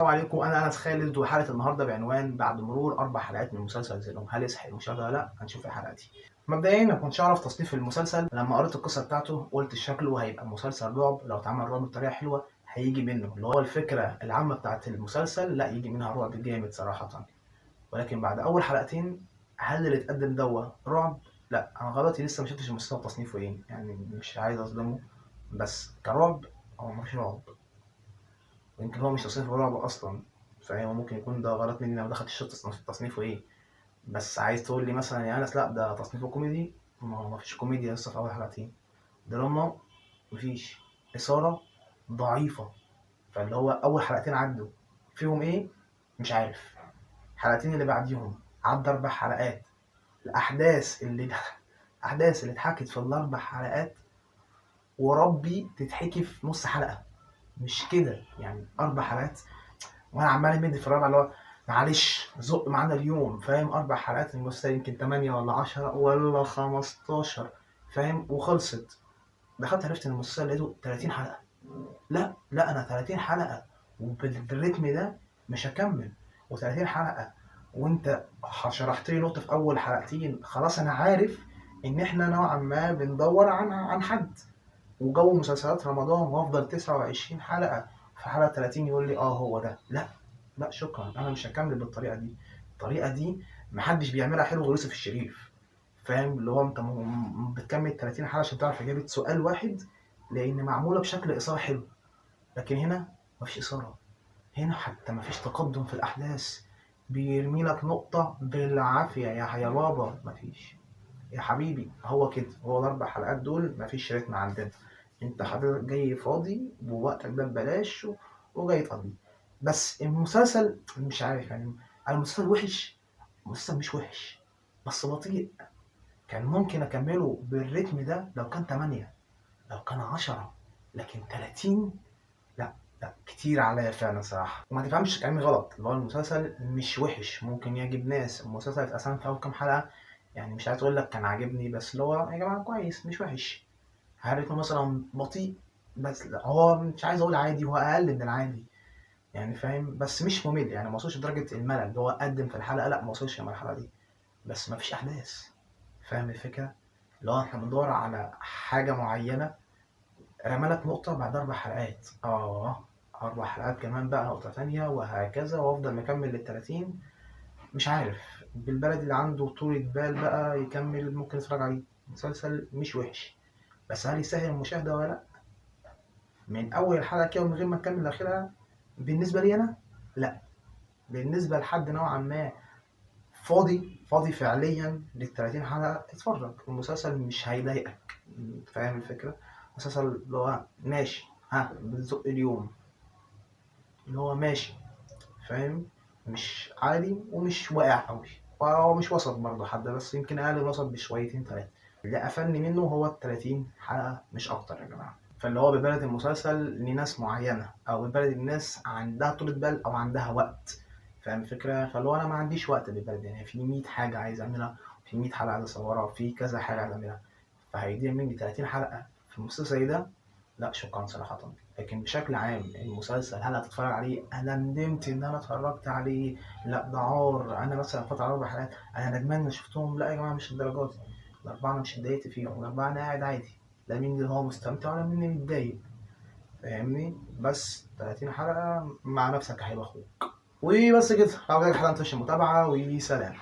السلام عليكم، انا انس خالد، وحلقه النهارده بعنوان بعد مرور 4 حلقات من مسلسل زينهم هل يستحق المشاهده ولا لا. هنشوف الحلقه دي. مبدئيا ما كنتش اعرف تصنيف المسلسل، لما قريت القصه بتاعته قلت شكله هيبقى مسلسل رعب. لو اتعمل رعب بطريقه حلوه هيجي منه اللي هو الفكره العامه بتاعت المسلسل، لا يجي منها رعب جامد صراحه. ولكن بعد اول حلقتين، هل اللي اتقدم رعب؟ لا، انا غلطي لسه ما شفتش المسلسل تصنيفه ايه، يعني مش عايز اظلمه، بس كرعب هو مفيش رعب. يمكن هو مش تصنيفه رعب اصلا، فهو ممكن يكون ده غلط مني، انا ما دخلتش تصنيفه ايه. بس عايز تقول لي مثلا يا انس لا ده تصنيفه كوميدي؟ ما هو مفيش كوميديا لسه في اول حلقتين. دراما مفيش. اثاره ضعيفه. فاللي هو اول حلقتين عدوا فيهم ايه؟ مش عارف. الحلقتين اللي بعديهم عدى 4 حلقات. الاحداث اللي الاحداث اللي اتحكت في ال4 حلقات وربي تتحكي في نص حلقه. مش كده يعني 4 حلقات وانا عمال امد في الرابعه اللي هو معلش زق معانا اليوم، فاهم؟ 4 حلقات المسلسل يمكن 8 ولا 10 ولا 15، فاهم؟ وخلصت. دخلت عرفت ان المسلسل لقيته 30 حلقه. لا لا، انا 30 حلقه وبالريتم ده مش هكمل. و30 حلقه وانت شرحت لي نقطه في اول حلقتين، خلاص انا عارف ان احنا نوعا ما بندور عن حد. وجو مسلسلات رمضان وافضل 29 حلقه في حلقه 30 يقول لي هو ده؟ لا لا شكرا، انا مش هكمل بالطريقه دي. الطريقه دي محدش بيعملها حلو غير يوسف الشريف. فاهم؟ اللي هو انت بتكمل 30 حلقه عشان تعرف اجابه سؤال واحد، لان معموله بشكل اثاره حلو. لكن هنا مفيش اثاره. هنا حتى مفيش تقدم في الاحداث. بيرمي لك نقطه بالعافيه يا بابا، مفيش. يا حبيبي هو كده، هو ال4 حلقات دول مفيش ريتم عندنا. انت حضرتك جاي فاضي ووقتك ده ببلاش وجاي تقضي. بس المسلسل مش عارف يعني. المسلسل وحش؟ المسلسل مش وحش، بس بطيء. كان ممكن اكمله بالريتم ده لو كان 8، لو كان 10، لكن 30؟ لا لا، كتير عليا فعلا صراحة. وما تفهمش كلامي غلط، اللي هو المسلسل مش وحش، ممكن يعجب ناس. المسلسل اتقسم في أول كام حلقة، يعني مش عايز أقول لك كان عاجبني، بس اللي هو يا جماعة كويس مش وحش. هل مثلا بطيء؟ بس لا، هو مش عايز أقول عادي، هو أقل من العادي يعني، فاهم؟ بس مش ممل يعني، ما وصلش لدرجة الملل اللي هو قدم في الحلقة، لا ما وصلش المرحلة دي. بس ما فيش أحداث. فاهم الفكرة؟ اللي هو احنا بندور على حاجة معينة، رمالك نقطة بعد 4 حلقات. 4 حلقات كمان بقى نقطة تانية، وهكذا وافضل مكمل لل30. مش عارف، بالبلد اللي عنده طولة بال بقى يكمل ممكن يتفرج عليه. مسلسل مش وحش، بس هل يستاهل المشاهدة ولا لأ؟ من أول حلقة كده ومن غير ما تكمل آخرها؟ بالنسبة لي أنا لأ. بالنسبة لحد نوعا ما فاضي فعليا لل30 حلقة، اتفرج. المسلسل مش هيضايقك. فاهم الفكرة؟ مسلسل اللي هو ماشي، ها بتزق اليوم، اللي هو ماشي، فاهم؟ مش عالي ومش واقع قوي، وهو مش وسط برضه حد، بس يمكن اقل من الوسط بشويتين 3. اللي قفلني منه هو ال30 حلقة مش اكتر يا جماعة. فاللي هو ببلد المسلسل لناس معينة، او ببلد الناس عندها طولة بال او عندها وقت. فاهم الفكرة؟ فاللي هو انا ما عنديش وقت بالبلد، يعني في 100 حاجة عايز اعملها، في 100 حلقة عايز اصورها، في كذا حاجة عايز اعملها. فهيضيع مني 30 حلقة في المسلسل زي ده؟ لا شكرا صراحة. لكن بشكل عام المسلسل هل هتتفرج عليه انا ندمت ان انا اتفرجت عليه؟ لا ده عار. انا مثلا فات على 4 حلقات انا ندمان إني شفتهم؟ لا يا جماعة مش الدرجات دي. ال4 انا مش اتضايقت فيهم، ال4 انا قاعد عادي. لا مين اللي هو مستمتع ولا مين اللي متضايق، فاهمني؟ بس 30 حلقة مع نفسك هيبقى اخوك. وبس كده، لو عجبك الحلقة متنساش المتابعة، وسلام.